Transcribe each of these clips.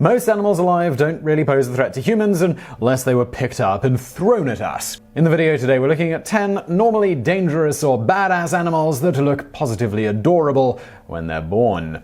Most animals alive don't really pose a threat to humans unless they were picked up and thrown at us. In the video today, we're looking at 10 normally dangerous or badass animals that look positively adorable when they're born.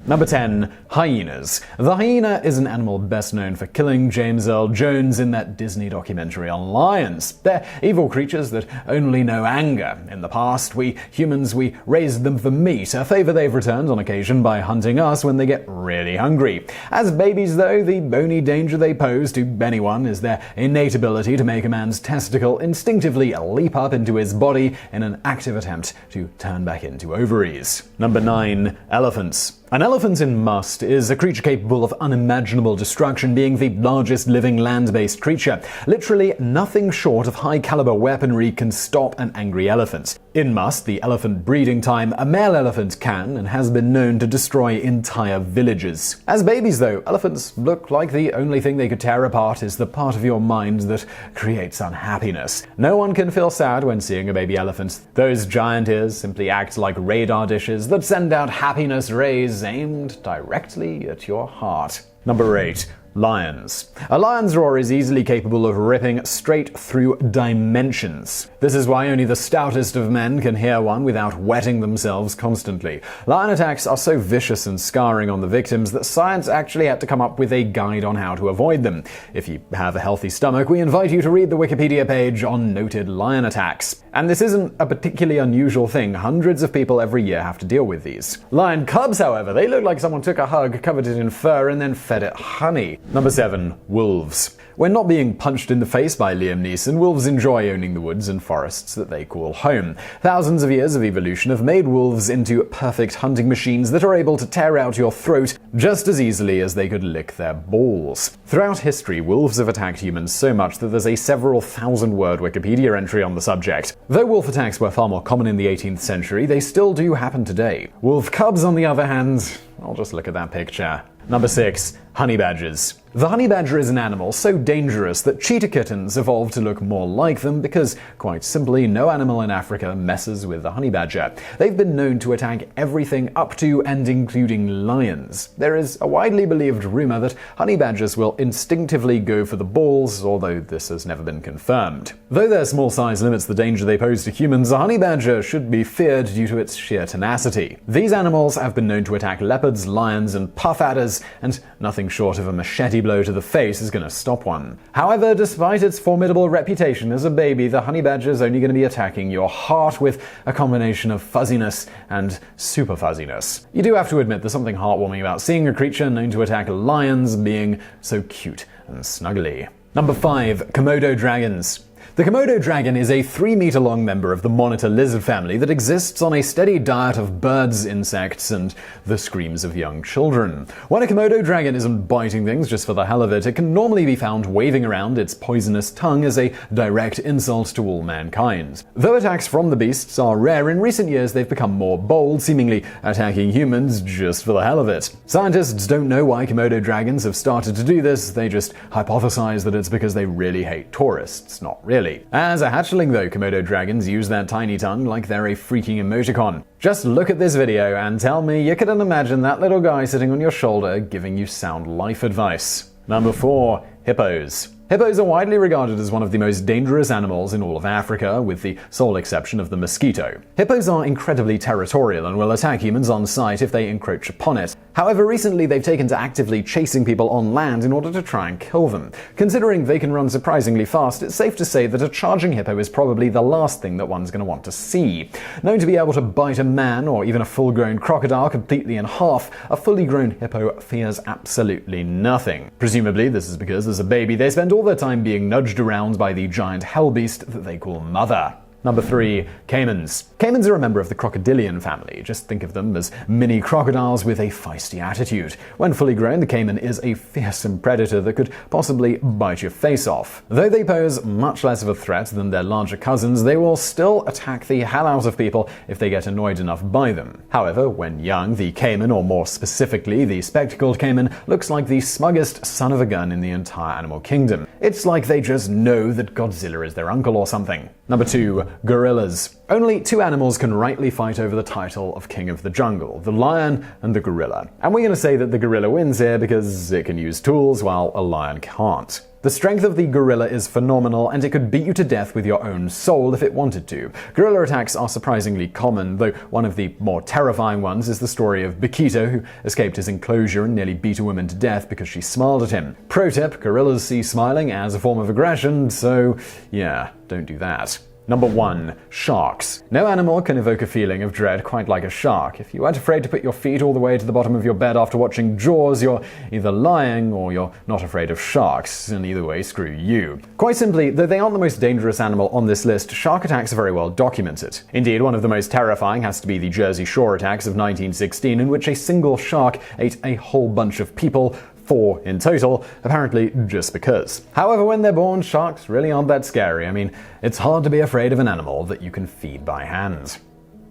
Number 10. Hyenas. The hyena is an animal best known for killing James Earl Jones in that Disney documentary on lions. They're evil creatures that only know anger. In the past, we humans raised them for meat, a favor they've returned on occasion by hunting us when they get really hungry. As babies, though, the only danger they pose to anyone is their innate ability to make a man's testicle instinctively leap up into his body in an active attempt to turn back into ovaries. Number 9. Elephants. An elephant in Must is a creature capable of unimaginable destruction, being the largest living land-based creature. Literally nothing short of high-caliber weaponry can stop an angry elephant. In Must, the elephant breeding time, a male elephant can and has been known to destroy entire villages. As babies, though, elephants look like the only thing they could tear apart is the part of your mind that creates unhappiness. No one can feel sad when seeing a baby elephant. Those giant ears simply act like radar dishes that send out happiness rays aimed directly at your heart. Number 8. Lions. A lion's roar is easily capable of ripping straight through dimensions. This is why only the stoutest of men can hear one without wetting themselves constantly. Lion attacks are so vicious and scarring on the victims that science actually had to come up with a guide on how to avoid them. If you have a healthy stomach, we invite you to read the Wikipedia page on noted lion attacks. And this isn't a particularly unusual thing. Hundreds of people every year have to deal with these. Lion cubs, however, they look like someone took a hug, covered it in fur, and then fed it honey. Number 7. Wolves. When not being punched in the face by Liam Neeson, wolves enjoy owning the woods and forests that they call home. Thousands of years of evolution have made wolves into perfect hunting machines that are able to tear out your throat just as easily as they could lick their balls. Throughout history, wolves have attacked humans so much that there's a several thousand-word Wikipedia entry on the subject. Though wolf attacks were far more common in the 18th century, they still do happen today. Wolf cubs, on the other hand, I'll just look at that picture. Number 6. Honey badgers. The honey badger is an animal so dangerous that cheetah kittens evolved to look more like them because, quite simply, no animal in Africa messes with the honey badger. They've been known to attack everything up to and including lions. There is a widely believed rumor that honey badgers will instinctively go for the balls, although this has never been confirmed. Though their small size limits the danger they pose to humans, a honey badger should be feared due to its sheer tenacity. These animals have been known to attack leopards, lions, and puff adders, and nothing short of a machete blow to the face is going to stop one. However, despite its formidable reputation as a baby, the honey badger is only going to be attacking your heart with a combination of fuzziness and super fuzziness. You do have to admit there's something heartwarming about seeing a creature known to attack lions being so cute and snuggly. Number 5. Komodo Dragons. The Komodo dragon is a 3-meter-long member of the monitor lizard family that exists on a steady diet of birds, insects, and the screams of young children. When a Komodo dragon isn't biting things just for the hell of it, it can normally be found waving around its poisonous tongue as a direct insult to all mankind. Though attacks from the beasts are rare, in recent years they've become more bold, seemingly attacking humans just for the hell of it. Scientists don't know why Komodo dragons have started to do this, they just hypothesize that it's because they really hate tourists, not really. As a hatchling, though, Komodo dragons use their tiny tongue like they're a freaking emoticon. Just look at this video and tell me you couldn't imagine that little guy sitting on your shoulder giving you sound life advice. Number 4. Hippos. Hippos are widely regarded as one of the most dangerous animals in all of Africa, with the sole exception of the mosquito. Hippos are incredibly territorial and will attack humans on sight if they encroach upon it. However, recently they've taken to actively chasing people on land in order to try and kill them. Considering they can run surprisingly fast, it's safe to say that a charging hippo is probably the last thing that one's going to want to see. Known to be able to bite a man or even a full-grown crocodile completely in half, a fully grown hippo fears absolutely nothing. Presumably, this is because as a baby they spend all their time being nudged around by the giant hellbeast that they call Mother. Number 3. Caimans. Caimans are a member of the crocodilian family. Just think of them as mini crocodiles with a feisty attitude. When fully grown, the caiman is a fearsome predator that could possibly bite your face off. Though they pose much less of a threat than their larger cousins, they will still attack the hell out of people if they get annoyed enough by them. However, when young, the caiman, or more specifically the spectacled caiman, looks like the smuggest son of a gun in the entire animal kingdom. It's like they just know that Godzilla is their uncle or something. Number 2. gorillas. Only two animals can rightly fight over the title of King of the Jungle, the lion and the gorilla. And we're going to say that the gorilla wins here because it can use tools while a lion can't. The strength of the gorilla is phenomenal, and it could beat you to death with your own soul if it wanted to. Gorilla attacks are surprisingly common, though one of the more terrifying ones is the story of Bakito, who escaped his enclosure and nearly beat a woman to death because she smiled at him. Pro tip, gorillas see smiling as a form of aggression, so yeah, don't do that. Number 1. Sharks. No animal can evoke a feeling of dread quite like a shark. If you aren't afraid to put your feet all the way to the bottom of your bed after watching Jaws, you're either lying or you're not afraid of sharks, and either way, screw you. Quite simply, though they aren't the most dangerous animal on this list, shark attacks are very well documented. Indeed, one of the most terrifying has to be the Jersey Shore attacks of 1916, in which a single shark ate a whole bunch of people, 4 in total, apparently just because. However, when they're born, sharks really aren't that scary. I mean, it's hard to be afraid of an animal that you can feed by hand.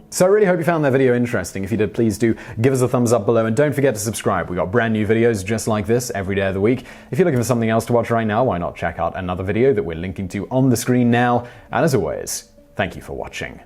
So I really hope you found that video interesting. If you did, please do give us a thumbs up below, and don't forget to subscribe. We got brand new videos just like this every day of the week. If you're looking for something else to watch right now, why not check out another video that we're linking to on the screen now. And as always, thank you for watching.